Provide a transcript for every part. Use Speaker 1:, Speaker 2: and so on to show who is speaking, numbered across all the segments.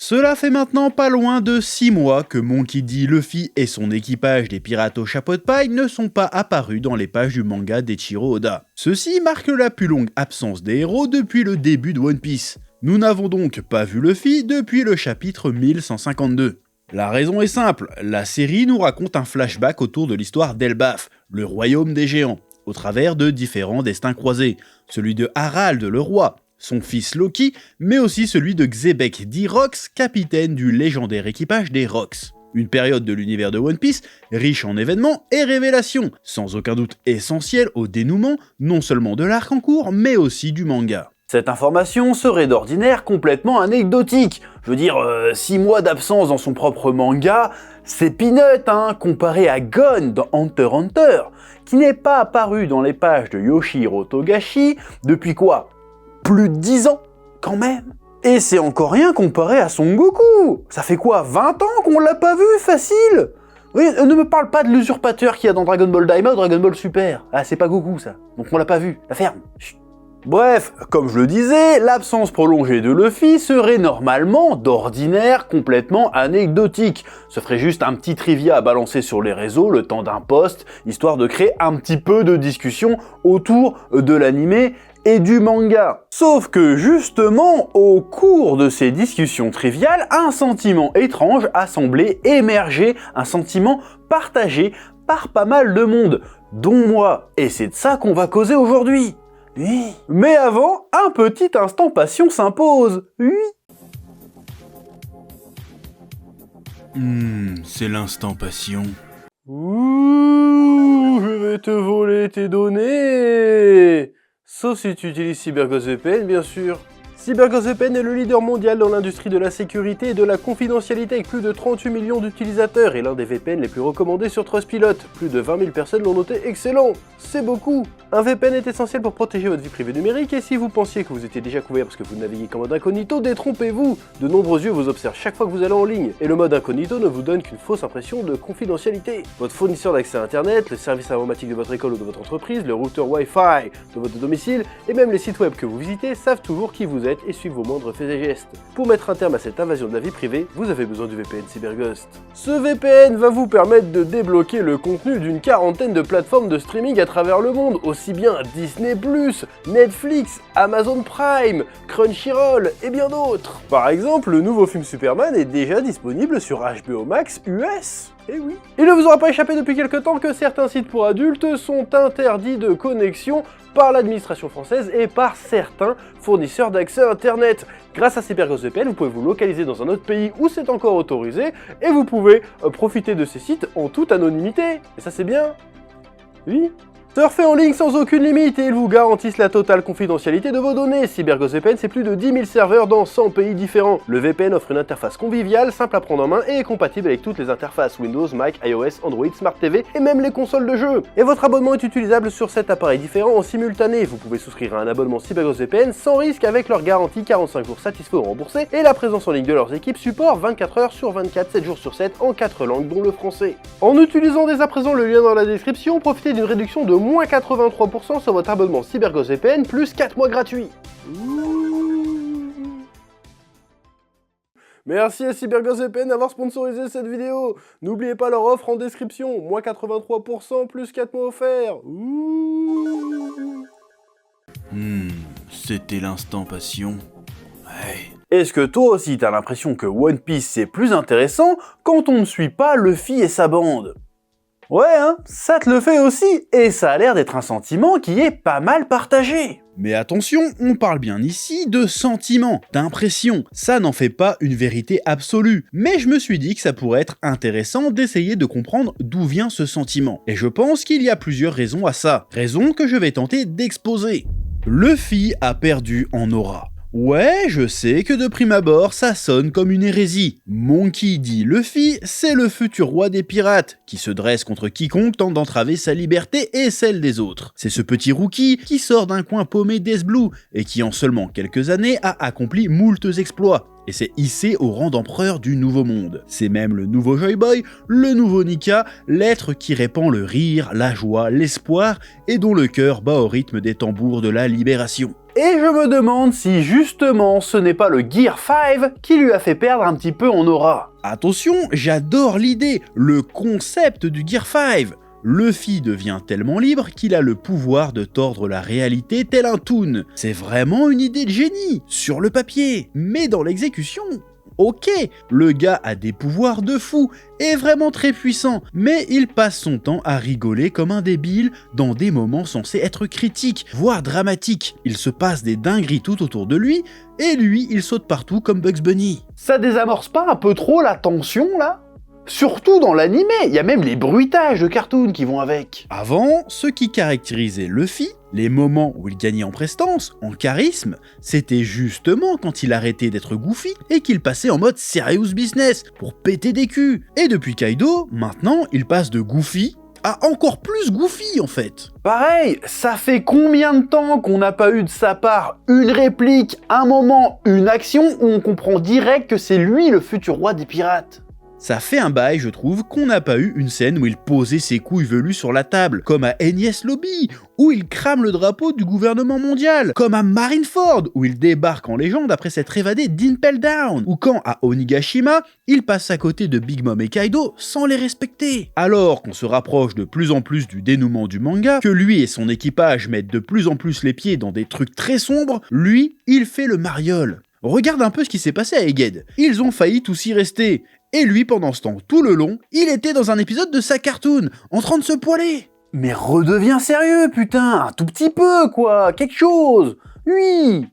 Speaker 1: Cela fait maintenant pas loin de 6 mois que Monkey D. Luffy et son équipage des pirates au chapeau de paille ne sont pas apparus dans les pages du manga d'Eiichiro Oda. Ceci marque la plus longue absence des héros depuis le début de One Piece. Nous n'avons donc pas vu Luffy depuis le chapitre 1152. La raison est simple, la série nous raconte un flashback autour de l'histoire d'Elbaf, le royaume des géants, au travers de différents destins croisés, celui de Harald le roi, son fils Loki, mais aussi celui de Xebec D. Rox, capitaine du légendaire équipage des Rox. Une période de l'univers de One Piece riche en événements et révélations, sans aucun doute essentielle au dénouement non seulement de l'arc en cours, mais aussi du manga.
Speaker 2: Cette information serait d'ordinaire complètement anecdotique. Je veux dire, 6 mois d'absence dans son propre manga, c'est peanut, hein, comparé à Gon dans Hunter x Hunter, qui n'est pas apparu dans les pages de Yoshihiro Togashi depuis quoi ? Plus de 10 ans, quand même. Et c'est encore rien comparé à Son Goku. Ça fait quoi, 20 ans qu'on l'a pas vu, facile ? Oui, ne me parle pas de l'usurpateur qu'il y a dans Dragon Ball Daima ou Dragon Ball Super. Ah, c'est pas Goku, ça. Donc on l'a pas vu. La ferme. Chut. Bref, comme je le disais, l'absence prolongée de Luffy serait normalement, d'ordinaire, complètement anecdotique. Ce ferait juste un petit trivia à balancer sur les réseaux le temps d'un post, histoire de créer un petit peu de discussion autour de l'animé et du manga. Sauf que justement, au cours de ces discussions triviales, un sentiment étrange a semblé émerger, un sentiment partagé par pas mal de monde, dont moi. Et c'est de ça qu'on va causer aujourd'hui. Oui. Mais avant, un petit instant passion s'impose. Oui.
Speaker 1: C'est l'instant passion.
Speaker 2: Ouh, je vais te voler tes données. Sauf si tu utilises CyberGhost VPN, bien sûr. CyberGhost VPN est le leader mondial dans l'industrie de la sécurité et de la confidentialité avec plus de 38 millions d'utilisateurs et l'un des VPN les plus recommandés sur Trustpilot. Plus de 20 000 personnes l'ont noté excellent. C'est beaucoup. Un VPN est essentiel pour protéger votre vie privée numérique et si vous pensiez que vous étiez déjà couvert parce que vous naviguez qu'en mode incognito, détrompez-vous. De nombreux yeux vous observent chaque fois que vous allez en ligne et le mode incognito ne vous donne qu'une fausse impression de confidentialité. Votre fournisseur d'accès à internet, le service informatique de votre école ou de votre entreprise, le routeur Wi-Fi de votre domicile et même les sites web que vous visitez savent toujours qui vous êtes et suivent vos moindres faits et gestes. Pour mettre un terme à cette invasion de la vie privée, vous avez besoin du VPN CyberGhost. Ce VPN va vous permettre de débloquer le contenu d'une quarantaine de plateformes de streaming à travers le monde, aussi bien Disney+, Netflix, Amazon Prime, Crunchyroll et bien d'autres. Par exemple, le nouveau film Superman est déjà disponible sur HBO Max US. Eh oui. Il ne vous aura pas échappé depuis quelque temps que certains sites pour adultes sont interdits de connexion par l'administration française et par certains fournisseurs d'accès à internet. Grâce à CyberGhost VPN, vous pouvez vous localiser dans un autre pays où c'est encore autorisé et vous pouvez profiter de ces sites en toute anonymité. Et ça c'est bien. Oui. Surfez en ligne sans aucune limite et ils vous garantissent la totale confidentialité de vos données. CyberGhost VPN, c'est plus de 10 000 serveurs dans 100 pays différents. Le VPN offre une interface conviviale, simple à prendre en main et est compatible avec toutes les interfaces Windows, Mac, iOS, Android, Smart TV et même les consoles de jeux. Et votre abonnement est utilisable sur 7 appareils différents en simultané. Vous pouvez souscrire à un abonnement CyberGhost VPN sans risque avec leur garantie 45 jours satisfaits ou remboursés et la présence en ligne de leurs équipes support 24 heures sur 24, 7 jours sur 7 en 4 langues dont le français. En utilisant dès à présent le lien dans la description, profitez d'une réduction de moins 83% sur votre abonnement CyberGhost VPN plus 4 mois gratuits. Merci à CyberGhost VPN d'avoir sponsorisé cette vidéo. N'oubliez pas leur offre en description, moins 83% plus 4 mois offerts.
Speaker 1: C'était l'instant passion. Ouais.
Speaker 2: Est-ce que toi aussi t'as l'impression que One Piece c'est plus intéressant quand on ne suit pas Luffy et sa bande ? Ouais, hein, ça te le fait aussi, et ça a l'air d'être un sentiment qui est pas mal partagé.
Speaker 1: Mais attention, on parle bien ici de sentiments, d'impressions. Ça n'en fait pas une vérité absolue. Mais je me suis dit que ça pourrait être intéressant d'essayer de comprendre d'où vient ce sentiment. Et je pense qu'il y a plusieurs raisons à ça. Raisons que je vais tenter d'exposer. Luffy a perdu en aura. Ouais, je sais que de prime abord, ça sonne comme une hérésie. Monkey D. Luffy, c'est le futur roi des pirates, qui se dresse contre quiconque tente d'entraver sa liberté et celle des autres. C'est ce petit rookie qui sort d'un coin paumé d'Ace Blue, et qui en seulement quelques années a accompli moultes exploits. et s'est hissé au rang d'empereur du Nouveau Monde. C'est même le nouveau Joy Boy, le nouveau Nika, l'être qui répand le rire, la joie, l'espoir et dont le cœur bat au rythme des tambours de la libération.
Speaker 2: Et je me demande si justement ce n'est pas le Gear 5 qui lui a fait perdre un petit peu en aura.
Speaker 1: Attention, j'adore l'idée, le concept du Gear 5. Luffy devient tellement libre qu'il a le pouvoir de tordre la réalité tel un toon. C'est vraiment une idée de génie, sur le papier, mais dans l'exécution. Ok, le gars a des pouvoirs de fou, est vraiment très puissant, mais il passe son temps à rigoler comme un débile dans des moments censés être critiques, voire dramatiques. Il se passe des dingueries tout autour de lui, et lui, il saute partout comme Bugs Bunny.
Speaker 2: Ça désamorce pas un peu trop la tension là ? Surtout dans l'animé, il y a même les bruitages de cartoon qui vont avec.
Speaker 1: Avant, ce qui caractérisait Luffy, les moments où il gagnait en prestance, en charisme, c'était justement quand il arrêtait d'être goofy et qu'il passait en mode serious business pour péter des culs. Et depuis Kaido, maintenant, il passe de goofy à encore plus goofy en fait.
Speaker 2: Pareil, ça fait combien de temps qu'on n'a pas eu de sa part une réplique, un moment, une action où on comprend direct que c'est lui le futur roi des pirates ?
Speaker 1: Ça fait un bail, je trouve, qu'on n'a pas eu une scène où il posait ses couilles velues sur la table, comme à Enies Lobby, où il crame le drapeau du gouvernement mondial, comme à Marineford, où il débarque en légende après s'être évadé d'Impel Down, ou quand à Onigashima, il passe à côté de Big Mom et Kaido sans les respecter. Alors qu'on se rapproche de plus en plus du dénouement du manga, que lui et son équipage mettent de plus en plus les pieds dans des trucs très sombres, lui, il fait le mariole. Regarde un peu ce qui s'est passé à Egghead. Ils ont failli tous y rester. Et lui, pendant ce temps, tout le long, il était dans un épisode de sa cartoon, en train de se poiler.
Speaker 2: Mais redeviens sérieux, putain, un tout petit peu, quoi, quelque chose, oui.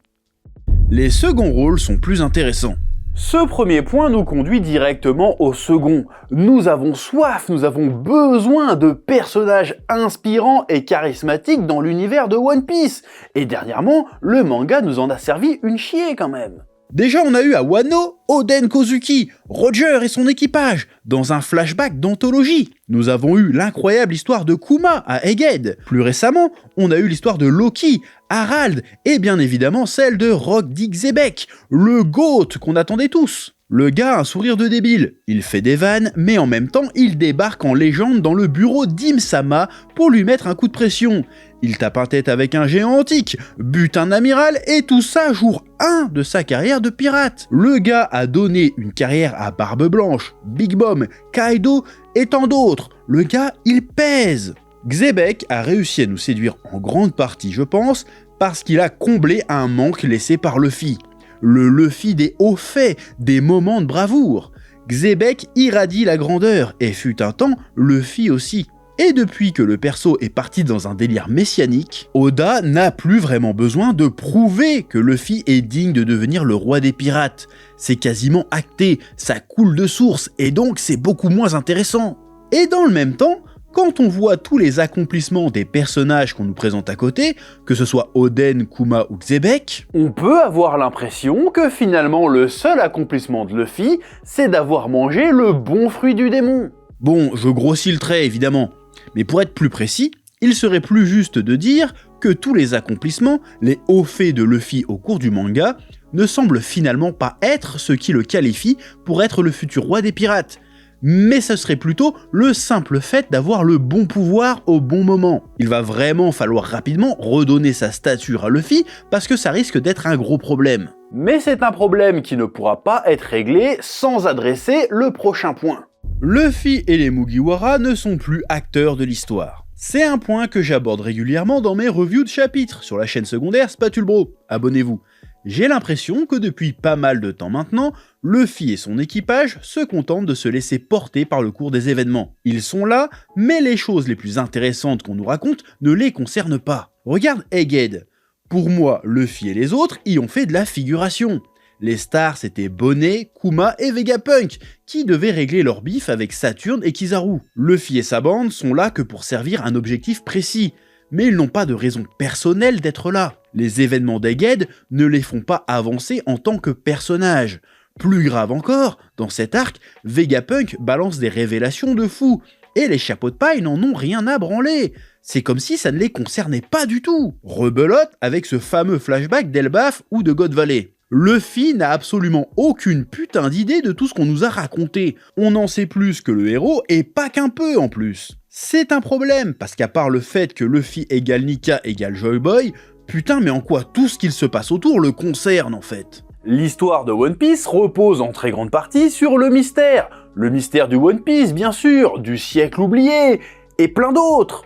Speaker 1: Les seconds rôles sont plus intéressants.
Speaker 2: Ce premier point nous conduit directement au second. Nous avons soif, nous avons besoin de personnages inspirants et charismatiques dans l'univers de One Piece. Et dernièrement, le manga nous en a servi une chier quand même.
Speaker 1: Déjà, on a eu à Wano, Oden Kozuki, Roger et son équipage, dans un flashback d'anthologie. Nous avons eu l'incroyable histoire de Kuma à Egghead. Plus récemment, on a eu l'histoire de Loki, Harald, et bien évidemment celle de Rock D. Xebec, le GOAT qu'on attendait tous. Le gars a un sourire de débile, il fait des vannes, mais en même temps, il débarque en légende dans le bureau d'Im-sama pour lui mettre un coup de pression. Il tape un tête avec un géant antique, bute un amiral, et tout ça jour 1 de sa carrière de pirate. Le gars a donné une carrière à Barbe Blanche, Big Mom, Kaido et tant d'autres. Le gars, il pèse. Xebec a réussi à nous séduire en grande partie, je pense, parce qu'il a comblé un manque laissé par Luffy. Le Luffy des hauts faits, des moments de bravoure. Xebec irradie la grandeur, et fut un temps, Luffy aussi. Et depuis que le perso est parti dans un délire messianique, Oda n'a plus vraiment besoin de prouver que Luffy est digne de devenir le roi des pirates. C'est quasiment acté, ça coule de source, et donc c'est beaucoup moins intéressant. Et dans le même temps, quand on voit tous les accomplissements des personnages qu'on nous présente à côté, que ce soit Oden, Kuma ou Xebec,
Speaker 2: on peut avoir l'impression que finalement le seul accomplissement de Luffy, c'est d'avoir mangé le bon fruit du démon.
Speaker 1: Bon, je grossis le trait évidemment, mais pour être plus précis, il serait plus juste de dire que tous les accomplissements, les hauts faits de Luffy au cours du manga, ne semblent finalement pas être ce qui le qualifie pour être le futur roi des pirates. Mais ce serait plutôt le simple fait d'avoir le bon pouvoir au bon moment. Il va vraiment falloir rapidement redonner sa stature à Luffy parce que ça risque d'être un gros problème.
Speaker 2: Mais c'est un problème qui ne pourra pas être réglé sans adresser le prochain point.
Speaker 1: Luffy et les Mugiwara ne sont plus acteurs de l'histoire. C'est un point que j'aborde régulièrement dans mes reviews de chapitres sur la chaîne secondaire Spatule Bro. Abonnez-vous. J'ai l'impression que depuis pas mal de temps maintenant, Luffy et son équipage se contentent de se laisser porter par le cours des événements. Ils sont là, mais les choses les plus intéressantes qu'on nous raconte ne les concernent pas. Regarde Egghead. Pour moi, Luffy et les autres y ont fait de la figuration. Les stars c'était Bonnet, Kuma et Vegapunk, qui devaient régler leur bif avec Saturne et Kizaru. Luffy et sa bande sont là que pour servir un objectif précis, mais ils n'ont pas de raison personnelle d'être là. Les événements d'Egghead ne les font pas avancer en tant que personnages. Plus grave encore, dans cet arc, Vegapunk balance des révélations de fou, et les chapeaux de paille n'en ont rien à branler. C'est comme si ça ne les concernait pas du tout. Rebelote avec ce fameux flashback d'Elbaf ou de God Valley. Luffy n'a absolument aucune putain d'idée de tout ce qu'on nous a raconté. On en sait plus que le héros, et pas qu'un peu en plus. C'est un problème, parce qu'à part le fait que Luffy égale Nika égale Joy Boy, putain mais en quoi tout ce qu'il se passe autour le concerne en fait.
Speaker 2: L'histoire de One Piece repose en très grande partie sur le mystère. Le mystère du One Piece, bien sûr, du siècle oublié, et plein d'autres.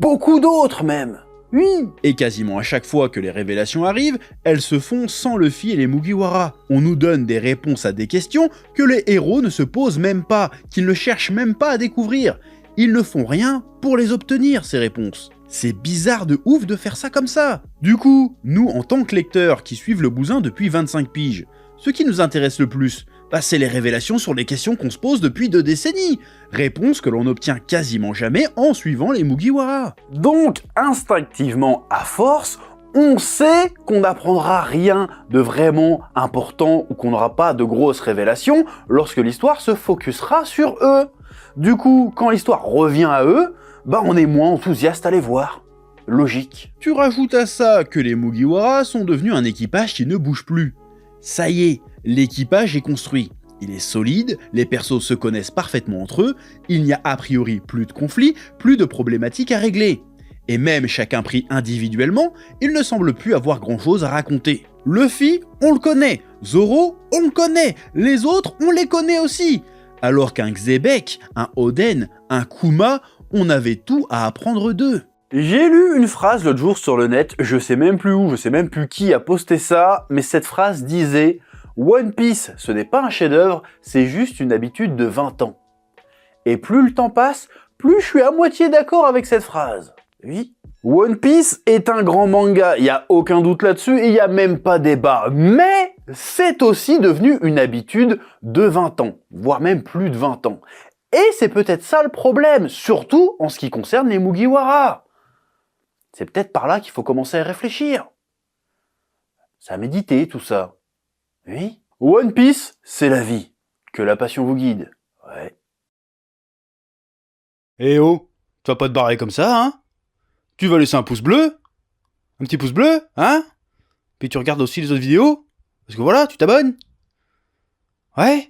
Speaker 2: Beaucoup d'autres même. Oui.
Speaker 1: Et quasiment à chaque fois que les révélations arrivent, elles se font sans Luffy et les Mugiwara. On nous donne des réponses à des questions que les héros ne se posent même pas, qu'ils ne cherchent même pas à découvrir. Ils ne font rien pour les obtenir, ces réponses. C'est bizarre de ouf de faire ça comme ça. Du coup, nous, en tant que lecteurs qui suivent le bousin depuis 25 piges, ce qui nous intéresse le plus, c'est les révélations sur les questions qu'on se pose depuis 2 décennies. Réponses que l'on n'obtient quasiment jamais en suivant les Mugiwara.
Speaker 2: Donc, instinctivement, à force, on sait qu'on n'apprendra rien de vraiment important ou qu'on n'aura pas de grosses révélations lorsque l'histoire se focusera sur eux. Du coup, quand l'histoire revient à eux, on est moins enthousiaste à les voir. Logique.
Speaker 1: Tu rajoutes à ça que les Mugiwara sont devenus un équipage qui ne bouge plus. Ça y est, l'équipage est construit. Il est solide, les persos se connaissent parfaitement entre eux, il n'y a a priori plus de conflits, plus de problématiques à régler. Et même chacun pris individuellement, il ne semble plus avoir grand chose à raconter. Luffy, on le connaît, Zoro, on le connaît, les autres, on les connaît aussi. Alors qu'un Xebec, un Oden, un Kuma, on avait tout à apprendre d'eux.
Speaker 2: J'ai lu une phrase l'autre jour sur le net, je sais même plus où, je sais même plus qui a posté ça, mais cette phrase disait « One Piece, ce n'est pas un chef-d'œuvre, c'est juste une habitude de 20 ans. » Et plus le temps passe, plus je suis à moitié d'accord avec cette phrase. Oui. One Piece est un grand manga, il n'y a aucun doute là-dessus et il n'y a même pas débat. Mais c'est aussi devenu une habitude de 20 ans, voire même plus de 20 ans. Et c'est peut-être ça le problème, surtout en ce qui concerne les Mugiwara. C'est peut-être par là qu'il faut commencer à réfléchir. C'est à méditer tout ça. Oui. One Piece, c'est la vie. Que la passion vous guide. Ouais.
Speaker 1: Eh oh, tu vas pas te barrer comme ça, hein? Tu vas laisser un pouce bleu? Un petit pouce bleu, hein? Puis tu regardes aussi les autres vidéos? Parce que voilà, tu t'abonnes? Ouais?